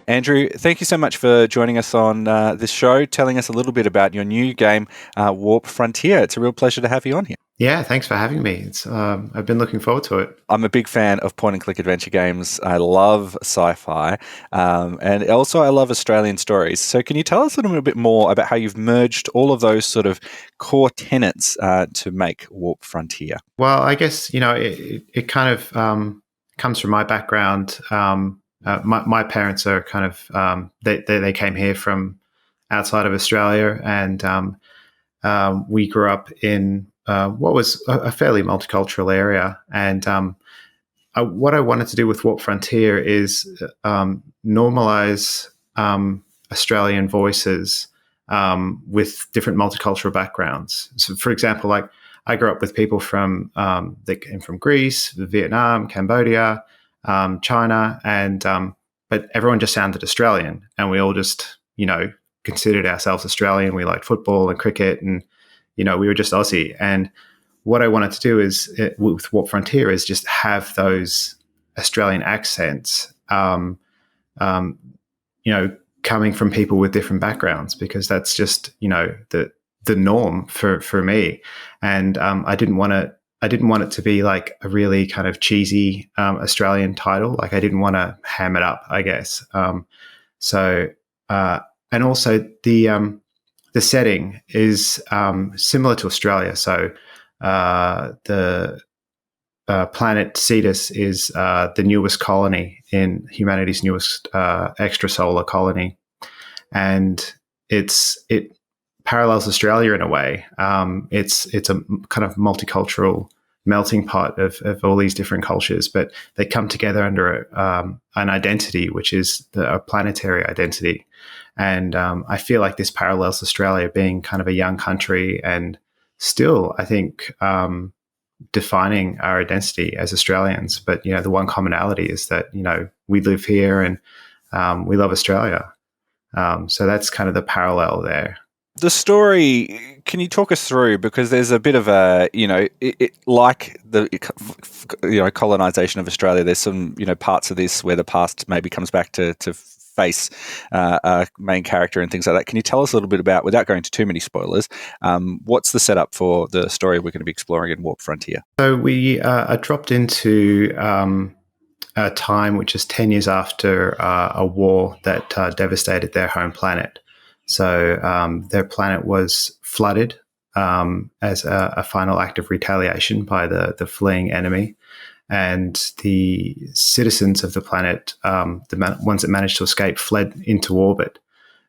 Andrew, thank you so much for joining us on this show, telling us a little bit about your new game, Warp Frontier. It's a real pleasure to have you on here. Yeah, thanks for having me. I've been looking forward to it. I'm a big fan of point-and-click adventure games. I love sci-fi, and also I love Australian stories. So can you tell us a little bit more about how you've merged all of those sort of core tenets to make Warp Frontier? Well, I guess, it kind of comes from my background. My parents are kind of, they came here from outside of Australia, and we grew up in what was a fairly multicultural area. And what I wanted to do with Warp Frontier is normalize Australian voices with different multicultural backgrounds. So, for example, like I grew up with people from that came from Greece, Vietnam, Cambodia, China, and but everyone just sounded Australian, and we all just considered ourselves Australian. We liked football and cricket, and we were just Aussie. And what I wanted to do is with Warp Frontier is just have those Australian accents, coming from people with different backgrounds, because that's just the norm for me. And I didn't want it to be like a really kind of cheesy Australian title. Like I didn't want to ham it up, I guess. And also the setting is similar to Australia. So the planet Cetus is the newest colony in humanity's newest extrasolar colony, and it parallels Australia in a way. It's a kind of multicultural melting pot of all these different cultures, but they come together under an identity, which is a planetary identity. And I feel like this parallels Australia being kind of a young country and still, I think, defining our identity as Australians. But, the one commonality is that, we live here and we love Australia. So that's kind of the parallel there. The story, can you talk us through, because there's a bit of a, like the, colonization of Australia, there's some, parts of this where the past maybe comes back to face a main character and things like that. Can you tell us a little bit about, without going into too many spoilers, what's the setup for the story we're going to be exploring in Warp Frontier? So we are dropped into a time which is 10 years after a war that devastated their home planet. So their planet was flooded as a final act of retaliation by the fleeing enemy. And the citizens of the planet, the ones that managed to escape, fled into orbit.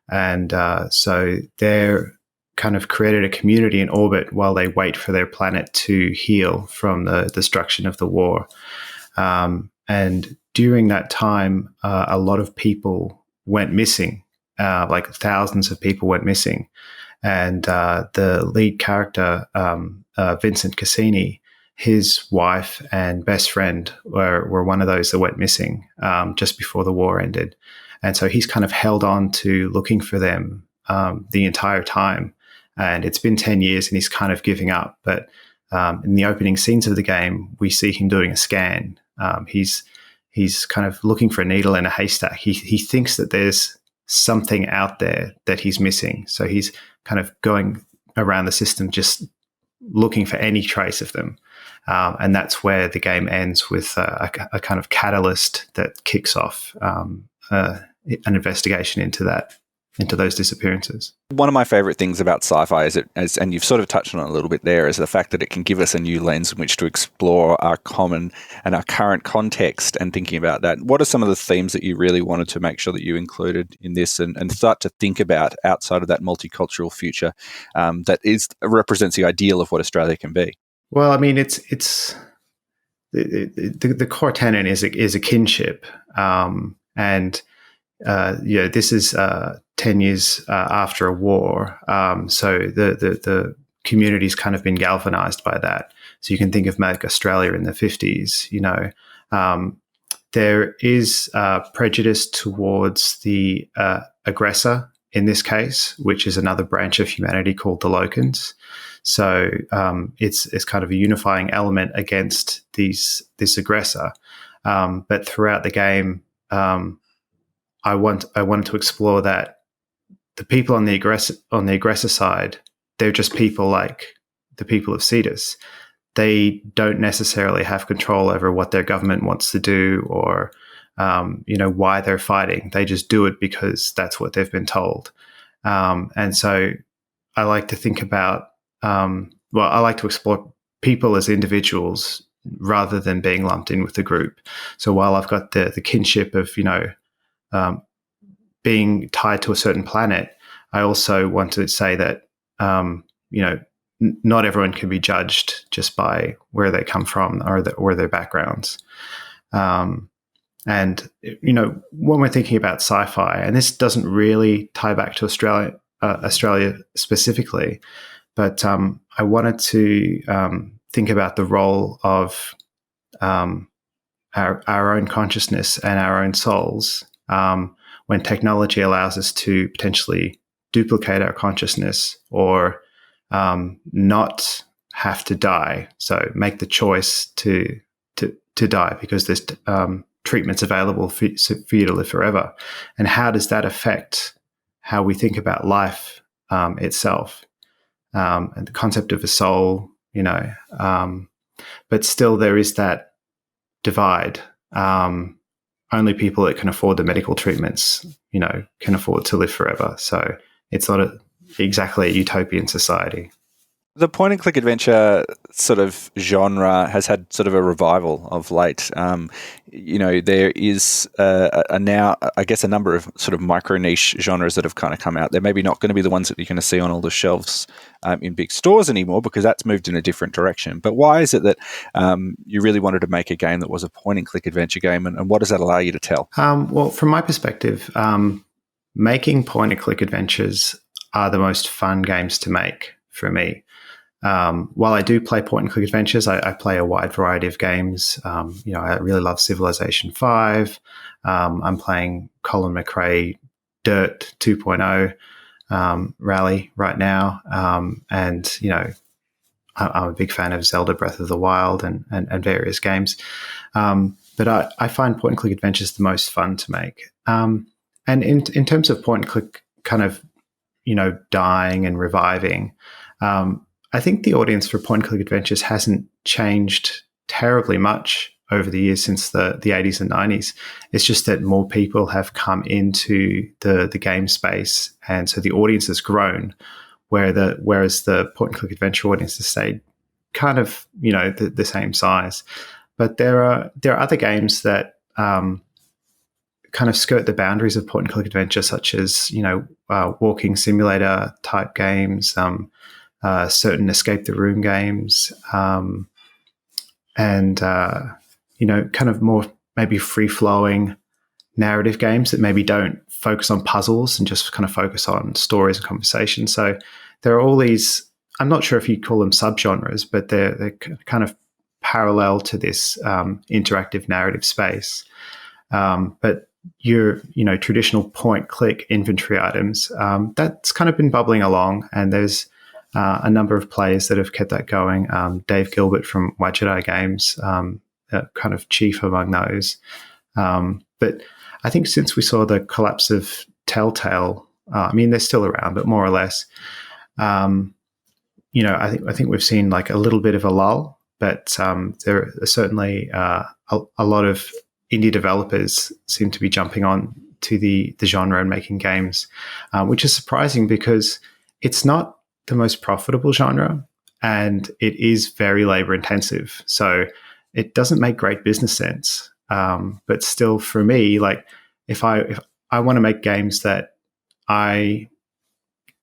And so they're kind of created a community in orbit while they wait for their planet to heal from the destruction of the war. And during that time, a lot of people went missing. Like thousands of people went missing. And the lead character, Vincent Cassini, his wife and best friend were one of those that went missing just before the war ended. And so he's kind of held on to looking for them the entire time. And it's been 10 years and he's kind of giving up. But in the opening scenes of the game, we see him doing a scan. He's kind of looking for a needle in a haystack. He thinks that there's something out there that he's missing. So he's kind of going around the system just looking for any trace of them. And that's where the game ends, with a kind of catalyst that kicks off an investigation into those disappearances. One of my favorite things about sci-fi is, and you've sort of touched on it a little bit there, is the fact that it can give us a new lens in which to explore our common and our current context and thinking about that. What are some of the themes that you really wanted to make sure that you included in this and start to think about outside of that multicultural future that represents the ideal of what Australia can be? Well, I mean, it's the core tenet is a kinship, and this is 10 years after a war, so the community's kind of been galvanized by that. So you can think of like Australia in the 50s. There is prejudice towards the aggressor in this case, which is another branch of humanity called the Locans. So it's kind of a unifying element against this aggressor. But throughout the game, I wanted to explore that the people on the aggressor side, they're just people like the people of Cetus. They don't necessarily have control over what their government wants to do or why they're fighting. They just do it because that's what they've been told. And so I like to think about, I like to explore people as individuals rather than being lumped in with the group. So while I've got the kinship of, being tied to a certain planet, I also want to say that, not everyone can be judged just by where they come from or their backgrounds. And, when we're thinking about sci-fi, and this doesn't really tie back to Australia specifically, but I wanted to think about the role of our own consciousness and our own souls when technology allows us to potentially duplicate our consciousness or not have to die. So make the choice to die because there's treatments available for you to live forever. And how does that affect how we think about life itself and the concept of a soul, but still there is that divide. Only people that can afford the medical treatments, can afford to live forever. So it's not exactly a utopian society. The point and click adventure sort of genre has had sort of a revival of late. There is now, I guess, a number of sort of micro niche genres that have kind of come out. They're maybe not going to be the ones that you're going to see on all the shelves in big stores anymore because that's moved in a different direction. But why is it that you really wanted to make a game that was a point and click adventure game, and what does that allow you to tell? Well, from my perspective, making point and click adventures are the most fun games to make for me. While I do play point and click adventures, I play a wide variety of games. I really love Civilization 5. I'm playing Colin McRae Dirt 2.0 Rally right now. And I'm a big fan of Zelda Breath of the Wild and various games. But I find point and click adventures the most fun to make. And in terms of point and click kind of, dying and reviving, I think the audience for point and click adventures hasn't changed terribly much over the years since the 80s and 90s. It's just that more people have come into the game space, and so the audience has grown, whereas the point and click adventure audience has stayed kind of the same size. But there are other games that kind of skirt the boundaries of point and click adventure, such as walking simulator type games. Certain escape the room games, and kind of more maybe free-flowing narrative games that maybe don't focus on puzzles and just kind of focus on stories and conversation. So there are all these, I'm not sure if you'd call them subgenres, but they're kind of parallel to this interactive narrative space. But your traditional point-click inventory items, that's kind of been bubbling along, and there's a number of players that have kept that going. Dave Gilbert from Wadjidai Games, kind of chief among those. But I think since we saw the collapse of Telltale, they're still around, but more or less, I think we've seen like a little bit of a lull. But there are certainly a lot of indie developers seem to be jumping on to the genre and making games, which is surprising because it's not the most profitable genre, and it is very labor intensive. So it doesn't make great business sense. But still, for me, like if I want to make games that I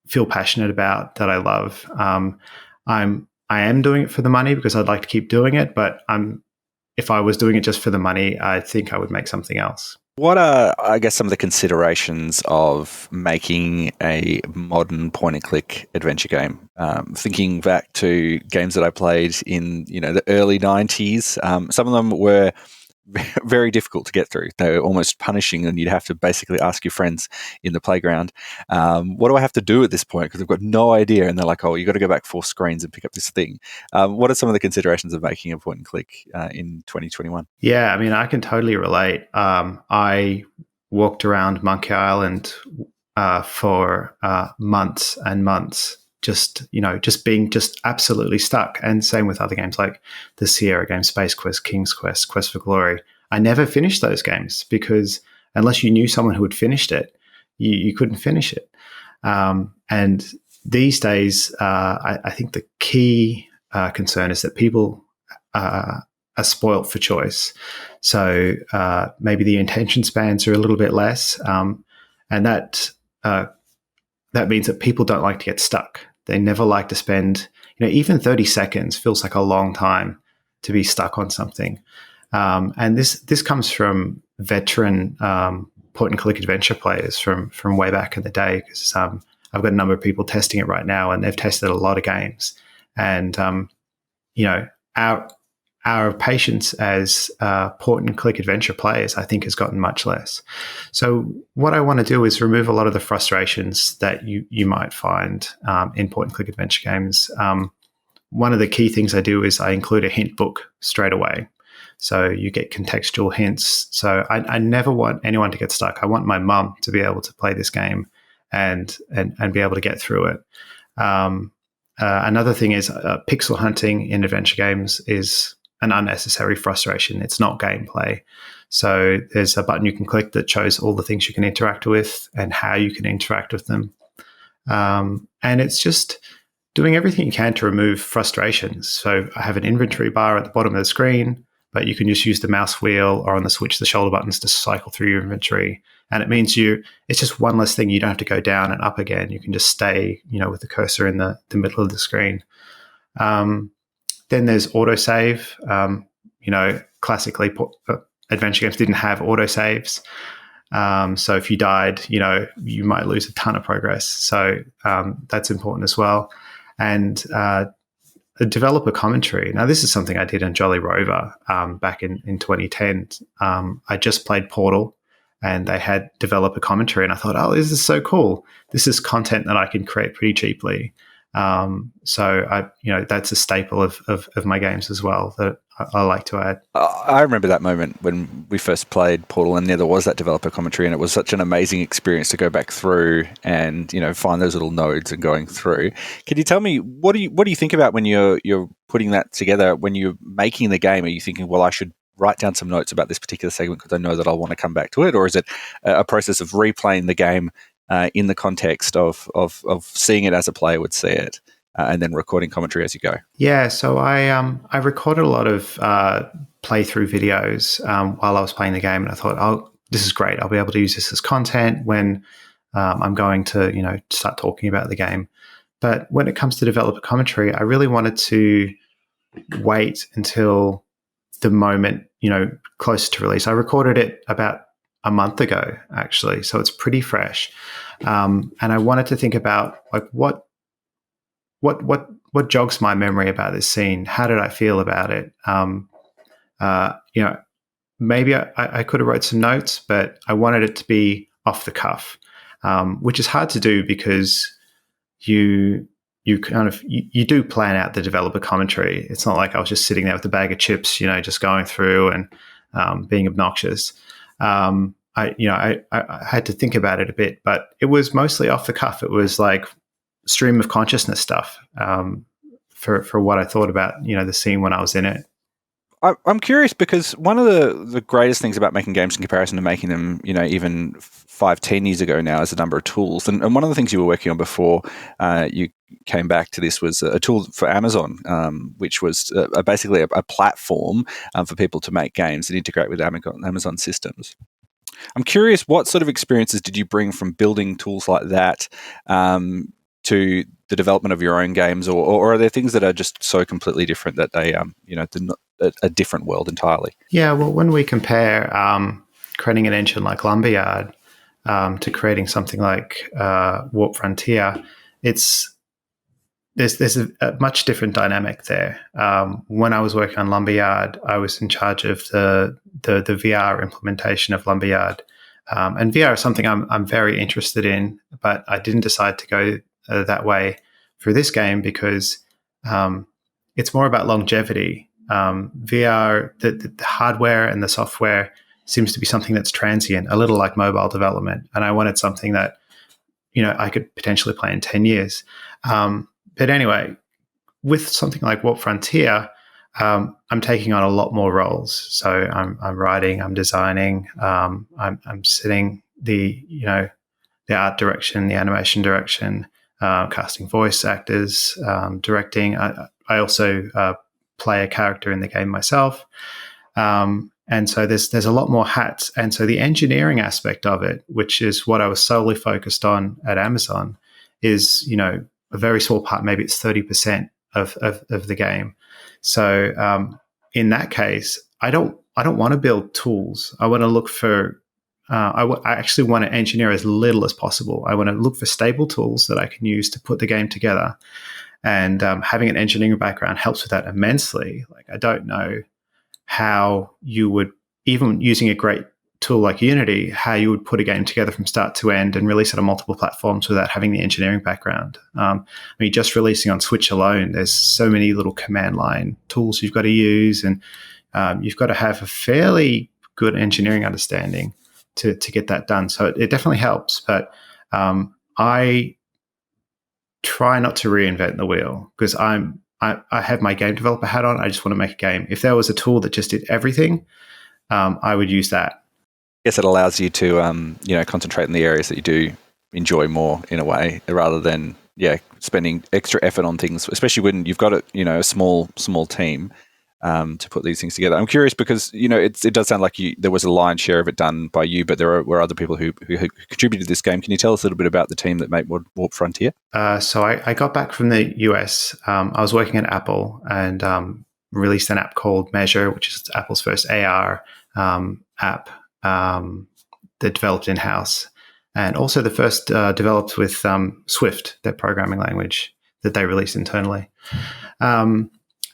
feel passionate about, that I love, I am doing it for the money because I'd like to keep doing it. But if I was doing it just for the money, I think I would make something else. What are, I guess, some of the considerations of making a modern point-and-click adventure game? Thinking back to games that I played in, the early 90s, some of them were very difficult to get through. They were almost punishing, and you'd have to basically ask your friends in the playground, what do I have to do at this point? Because I've got no idea. And they're like, oh, you got to go back 4 screens and pick up this thing. What are some of the considerations of making a point and click in 2021? Yeah, I can totally relate. I walked around Monkey Island for months and months, just being just absolutely stuck. And same with other games like the Sierra games, Space Quest, King's Quest, Quest for Glory. I never finished those games because unless you knew someone who had finished it, you couldn't finish it. And these days, I think the key concern is that people are spoilt for choice. So maybe the attention spans are a little bit less, and that means that people don't like to get stuck. They never like to spend, even 30 seconds feels like a long time to be stuck on something. And this comes from veteran point-and-click adventure players from way back in the day, because I've got a number of people testing it right now, and they've tested a lot of games. And our patience as point-and-click adventure players, I think, has gotten much less. So what I want to do is remove a lot of the frustrations that you might find in point-and-click adventure games. One of the key things I do is I include a hint book straight away. So you get contextual hints. So I never want anyone to get stuck. I want my mum to be able to play this game and be able to get through it. Another thing is pixel hunting in adventure games is an unnecessary frustration. It's not gameplay. So there's a button you can click that shows all the things you can interact with and how you can interact with them. And it's just doing everything you can to remove frustrations. So I have an inventory bar at the bottom of the screen, but you can just use the mouse wheel or on the Switch, the shoulder buttons to cycle through your inventory. And it means it's just one less thing. You don't have to go down and up again. You can just stay, with the cursor in the middle of the screen. Then there's autosave. Classically, adventure games didn't have autosaves. So if you died, you might lose a ton of progress. So that's important as well. And the developer commentary. Now, this is something I did in Jolly Rover back in 2010. I just played Portal, and they had developer commentary, and I thought, oh, this is so cool. This is content that I can create pretty cheaply. So that's a staple of my games as well that I like to add. I remember that moment when we first played Portal, and there was that developer commentary, and it was such an amazing experience to go back through and find those little nodes and going through. Can you tell me what do you think about when you're putting that together? When you're making the game, are you thinking, well, I should write down some notes about this particular segment because I know that I'll want to come back to it, or is it a process of replaying the game in the context of seeing it as a player would see it? And then recording commentary as you go. Yeah, so I recorded a lot of playthrough videos while I was playing the game, and I thought, oh, this is great. I'll be able to use this as content when I'm going to start talking about the game. But when it comes to developer commentary, I really wanted to wait until the moment closer to release. I recorded it about a month ago, actually, so it's pretty fresh. And I wanted to think about what jogs my memory about this scene? How did I feel about it? Maybe I could have wrote some notes, but I wanted it to be off the cuff, which is hard to do because you do plan out the developer commentary. It's not like I was just sitting there with a bag of chips, just going through and being obnoxious. I had to think about it a bit, but it was mostly off the cuff. It was like stream of consciousness stuff for what I thought about the scene when I was in it. I'm curious because one of the greatest things about making games in comparison to making them even 5-10 years ago now is the number of tools, and one of the things you were working on before you came back to this was a tool for Amazon, which was basically a platform for people to make games and integrate with Amazon systems. I'm curious, what sort of experiences did you bring from building tools like that to the development of your own games, or are there things that are just so completely different that they, a different world entirely? Yeah, well, when we compare creating an engine like Lumberyard to creating something like Warp Frontier, there's a much different dynamic there. When I was working on Lumberyard, I was in charge of the VR implementation of Lumberyard, and VR is something I'm very interested in, but I didn't decide to go that way for this game because it's more about longevity. VR, the hardware and the software seems to be something that's transient, a little like mobile development. And I wanted something that, I could potentially play in 10 years. But anyway, with something like Warp Frontier, I'm taking on a lot more roles. So I'm writing, I'm designing, I'm setting the art direction, the animation direction, casting voice actors, directing. I also play a character in the game myself. And so there's a lot more hats. And so the engineering aspect of it, which is what I was solely focused on at Amazon, is, a very small part, maybe it's 30% of the game. So in that case, I don't want to build tools. I want to look for, I actually want to engineer as little as possible. I want to look for stable tools that I can use to put the game together. And having an engineering background helps with that immensely. Like, I don't know how you would, even using a great tool like Unity, how you would put a game together from start to end and release it on multiple platforms without having the engineering background. Just releasing on Switch alone, there's so many little command line tools you've got to use, and you've got to have a fairly good engineering understanding to get that done. So it definitely helps, but I try not to reinvent the wheel, because I have my game developer hat on. I just want to make a game. If there was a tool that just did everything, I would use that. I guess it allows you to, concentrate in the areas that you do enjoy more, in a way, rather than, spending extra effort on things, especially when you've got a small team to put these things together. I'm curious because, it does sound like there was a lion's share of it done by you, but there were other people who contributed to this game. Can you tell us a little bit about the team that made Warp Frontier? So I got back from the US. I was working at Apple and released an app called Measure, which is Apple's first AR app that developed in-house, and also the first developed with Swift, their programming language that they released internally.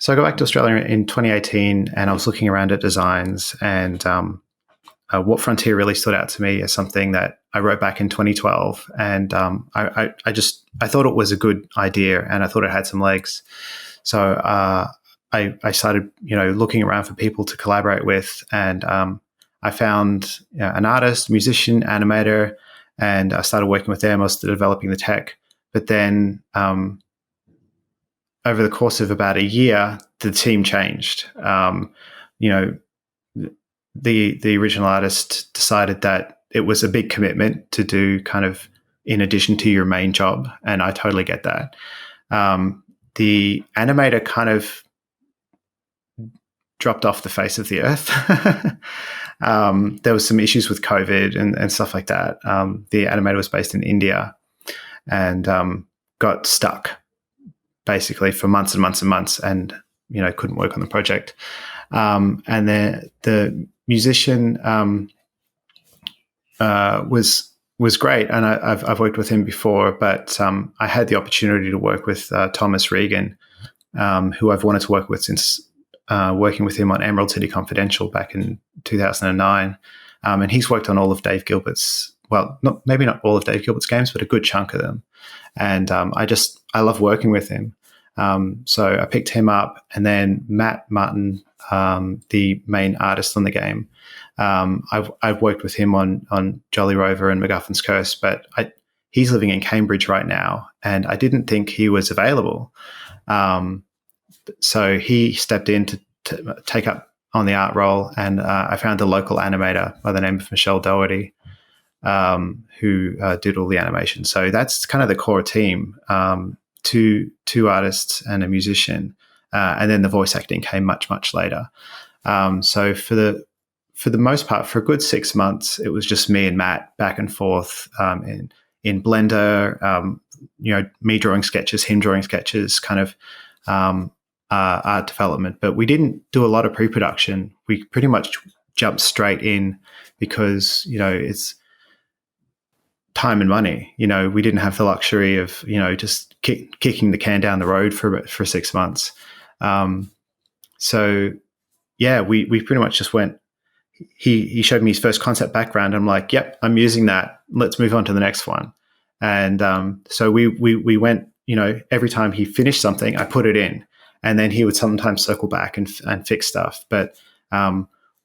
So I got back to Australia in 2018, and I was looking around at designs, and Warp Frontier really stood out to me as something that I wrote back in 2012, and I thought it was a good idea, and I thought it had some legs. So I started looking around for people to collaborate with, and I found an artist, musician, animator, and I started working with them. I was developing the tech. But then over the course of about a year, the team changed. The original artist decided that it was a big commitment to do kind of in addition to your main job, and I totally get that. The animator kind of dropped off the face of the earth. There was some issues with COVID and stuff like that. The animator was based in India and got stuck basically for months and months and months, and couldn't work on the project. And then the musician was great, and I've worked with him before, but I had the opportunity to work with Thomas Regan, who I've wanted to work with since working with him on Emerald City Confidential back in 2009. And he's worked on all of Dave Gilbert's, maybe not all of Dave Gilbert's games, but a good chunk of them. And I love working with him. So I picked him up, and then Matt Martin, the main artist on the game, I've worked with him on Jolly Rover and MacGuffin's Curse, but he's living in Cambridge right now, and I didn't think he was available. So he stepped in to take up on the art role, and I found a local animator by the name of Michelle Doherty, who did all the animation. So that's kind of the core team, two artists and a musician, and then the voice acting came much, much later. So for the most part, for a good 6 months, it was just me and Matt back and forth in Blender, me drawing sketches, him drawing sketches, kind of art development. But we didn't do a lot of pre-production. We pretty much jumped straight in because, it's time and money. We didn't have the luxury of, just kicking the can down the road for 6 months. So yeah, we pretty much just went. He showed me his first concept background. I'm like, yep, I'm using that. Let's move on to the next one. And so we went. Every time he finished something, I put it in, and then he would sometimes circle back and fix stuff. But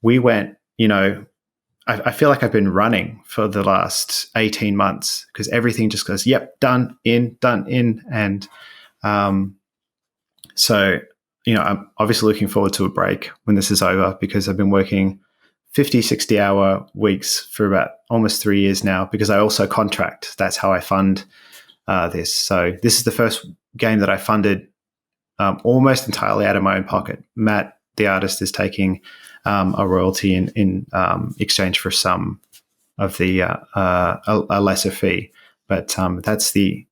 we went, I feel like I've been running for the last 18 months because everything just goes, yep, done, in, done, in. And so, I'm obviously looking forward to a break when this is over because I've been working 50, 60-hour weeks for about almost 3 years now because I also contract. That's how I fund this. So this is the first game that I funded almost entirely out of my own pocket. Matt, the artist, is taking a royalty in exchange for some of the a lesser fee. But that's the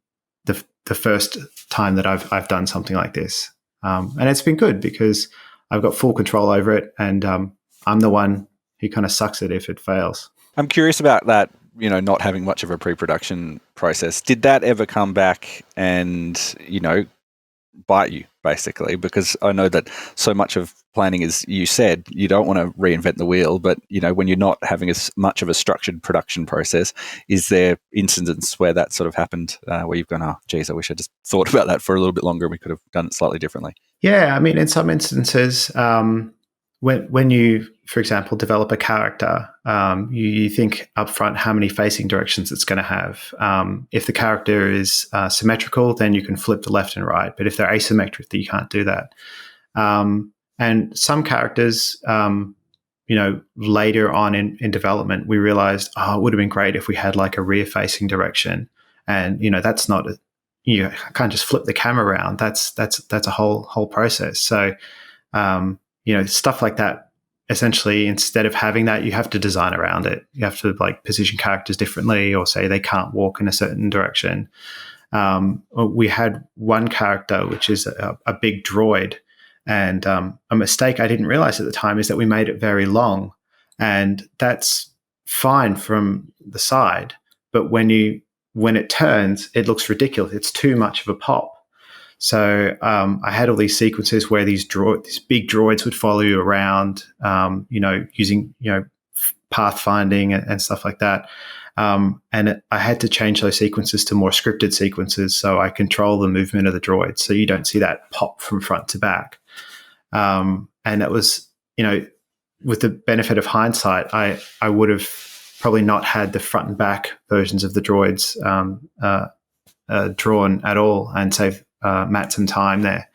first time that I've done something like this, and it's been good because I've got full control over it, and I'm the one who kind of sucks it if it fails. I'm curious about that, not having much of a pre-production process. Did that ever come back and, bite you, basically? Because I know that so much of planning is, you said, you don't want to reinvent the wheel, but, when you're not having as much of a structured production process, is there incidents where that sort of happened, where you've gone, oh, geez, I wish I just thought about that for a little bit longer and we could have done it slightly differently? Yeah, I mean, in some instances, when you, for example, develop a character, you think upfront how many facing directions it's going to have. If the character is symmetrical, then you can flip the left and right. But if they're asymmetric, you can't do that. And some characters, later on in development, we realized, it would have been great if we had like a rear-facing direction. And that's not you can't just flip the camera around. That's a whole process. So stuff like that. Essentially, instead of having that, you have to design around it. You have to like position characters differently, or say they can't walk in a certain direction. We had one character, which is a big droid, and a mistake I didn't realize at the time is that we made it very long, and that's fine from the side, but when it turns, it looks ridiculous. It's too much of a pop. So I had all these sequences where these big droids would follow you around, using pathfinding and stuff like that. And I had to change those sequences to more scripted sequences, so I control the movement of the droids, so you don't see that pop from front to back. And it was, with the benefit of hindsight, I would have probably not had the front and back versions of the droids drawn at all, and save Matt some time there.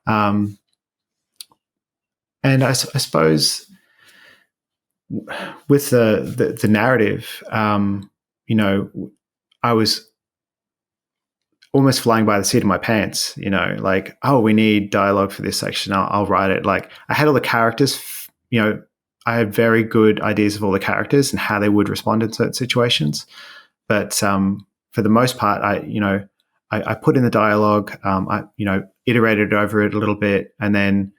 And I suppose with the narrative, I was almost flying by the seat of my pants, like, oh, we need dialogue for this section. I'll write it. Like, I had all the characters, I had very good ideas of all the characters and how they would respond in certain situations. But for the most part, I put in the dialogue, I iterated over it a little bit, and then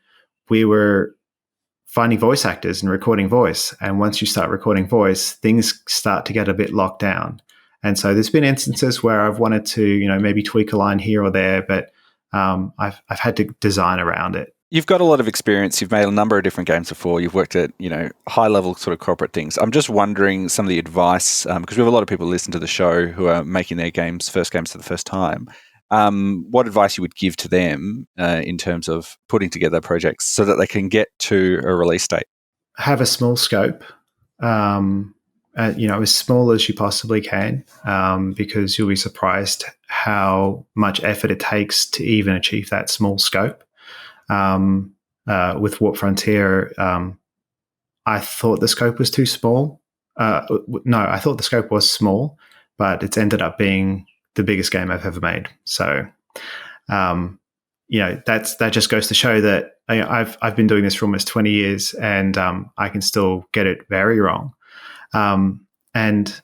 we were finding voice actors and recording voice. And once you start recording voice, things start to get a bit locked down. And so there's been instances where I've wanted to, maybe tweak a line here or there, but I've had to design around it. You've got a lot of experience. You've made a number of different games before. You've worked at, high-level sort of corporate things. I'm just wondering some of the advice, because we have a lot of people who listen to the show who are making their first games for the first time. What advice you would give to them in terms of putting together projects so that they can get to a release date? Have a small scope, as small as you possibly can, because you'll be surprised how much effort it takes to even achieve that small scope. With Warp Frontier, I thought the scope was too small. No, I thought the scope was small, but it's ended up being the biggest game I've ever made. So, that just goes to show that I've been doing this for almost 20 years, and I can still get it very wrong. And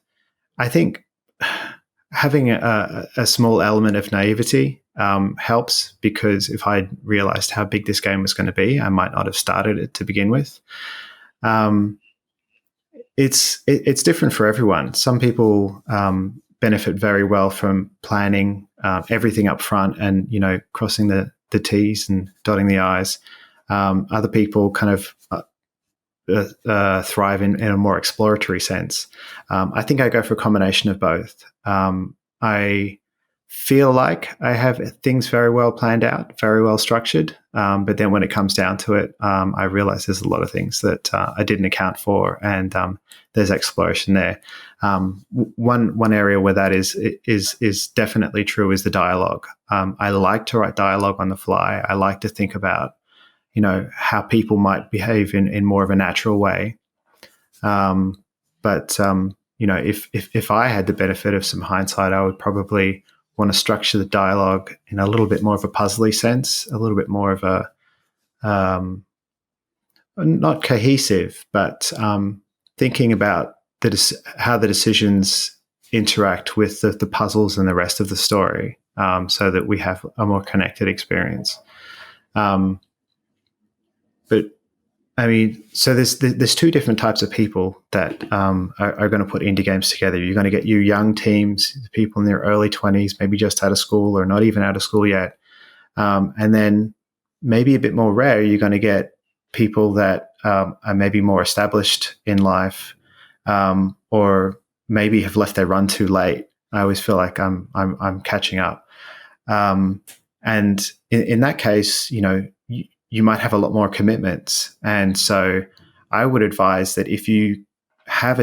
I think having a small element of naivety helps, because if I'd realized how big this game was going to be, I might not have started it to begin with. It's different for everyone. Some people benefit very well from planning everything up front and, crossing the T's and dotting the I's. Other people kind of thrive in a more exploratory sense. I think I go for a combination of both. I feel like I have things very well planned out, very well structured. But then when it comes down to it, I realize there's a lot of things that I didn't account for, and there's exploration there. One area where that is definitely true is the dialogue. I like to write dialogue on the fly. I like to think about, how people might behave in more of a natural way. But if I had the benefit of some hindsight, I would probably want to structure the dialogue in a little bit more of a puzzly sense, a little bit more of a not cohesive, but thinking about how the decisions interact with the puzzles and the rest of the story, so that we have a more connected experience. But I mean, so there's two different types of people that are going to put indie games together. You're going to get your young teams, people in their early 20s, maybe just out of school or not even out of school yet. And then maybe a bit more rare, you're going to get people that are maybe more established in life, or maybe have left their run too late. I always feel like I'm catching up. And in that case, you might have a lot more commitments. And so I would advise that if you have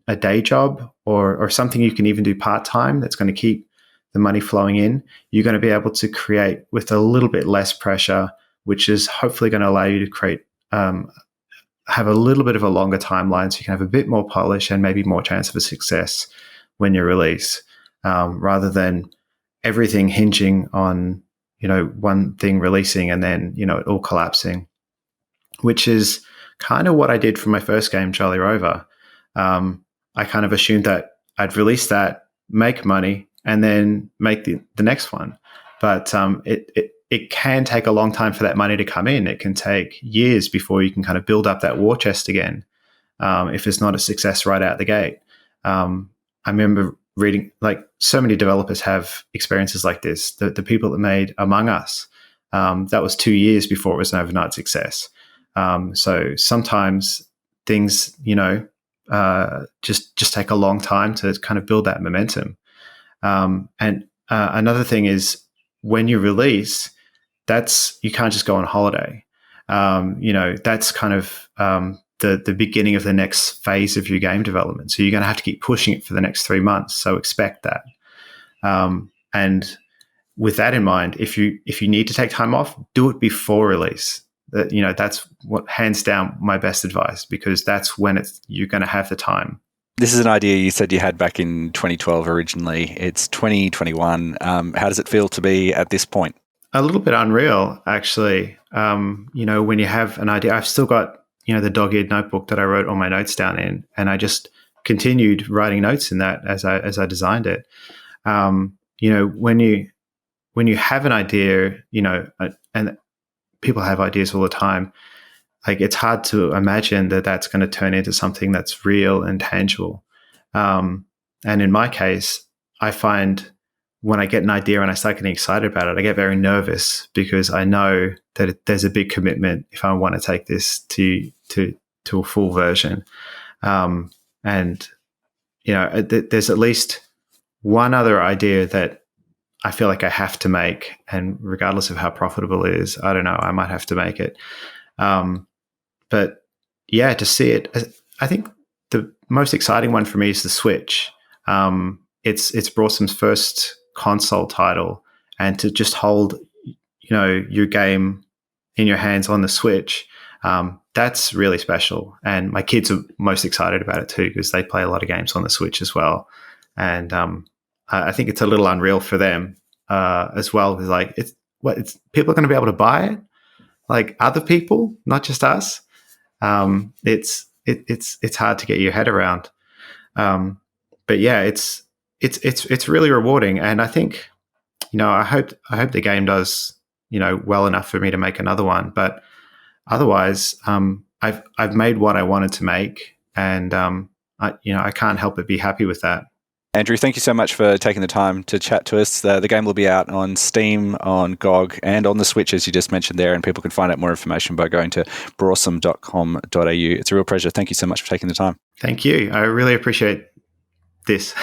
a day job or something you can even do part-time that's going to keep the money flowing in, you're going to be able to create with a little bit less pressure, which is hopefully going to allow you to create, have a little bit of a longer timeline so you can have a bit more polish and maybe more chance of a success when you release, rather than everything hinging on one thing releasing and then, it all collapsing, which is kind of what I did for my first game, Jolly Rover. I kind of assumed that I'd release that, make money, and then make the next one. But it can take a long time for that money to come in. It can take years before you can kind of build up that war chest again, if it's not a success right out the gate. I remember reading, like, so many developers have experiences like this. The people that made Among Us, that was 2 years before it was an overnight success. So sometimes things, just take a long time to kind of build that momentum. And another thing is, when you release, you can't just go on holiday. That's kind of the beginning of the next phase of your game development. So you're going to have to keep pushing it for the next 3 months. So expect that. And with that in mind, if you need to take time off, do it before release. That's what, hands down, my best advice, because that's when you're going to have the time. This is an idea you said you had back in 2012 originally. It's 2021. How does it feel to be at this point? A little bit unreal, actually. When you have an idea, I've still got, the dog-eared notebook that I wrote all my notes down in, and I just continued writing notes in that as I designed it. When you have an idea, and people have ideas all the time, like, it's hard to imagine that that's going to turn into something that's real and tangible. And in my case, I find when I get an idea and I start getting excited about it, I get very nervous because I know that there's a big commitment if I want to take this to a full version. There's at least one other idea that I feel like I have to make, and regardless of how profitable it is, I don't know, I might have to make it. But yeah, to see it, I think the most exciting one for me is the Switch. It's Brawsome's first console title, and to just hold, your game in your hands on the Switch, that's really special. And my kids are most excited about it too, because they play a lot of games on the Switch as well. And I think it's a little unreal for them as well, because it's people are going to be able to buy it, like other people, not just us. It's hard to get your head around. But yeah, it's really rewarding, and I think, I hope the game does, well enough for me to make another one. But otherwise, I've made what I wanted to make, and I can't help but be happy with that. Andrew, thank you so much for taking the time to chat to us. The game will be out on Steam, on GOG, and on the Switch, as you just mentioned there, and people can find out more information by going to brawsome.com.au. It's a real pleasure. Thank you so much for taking the time. Thank you. I really appreciate this.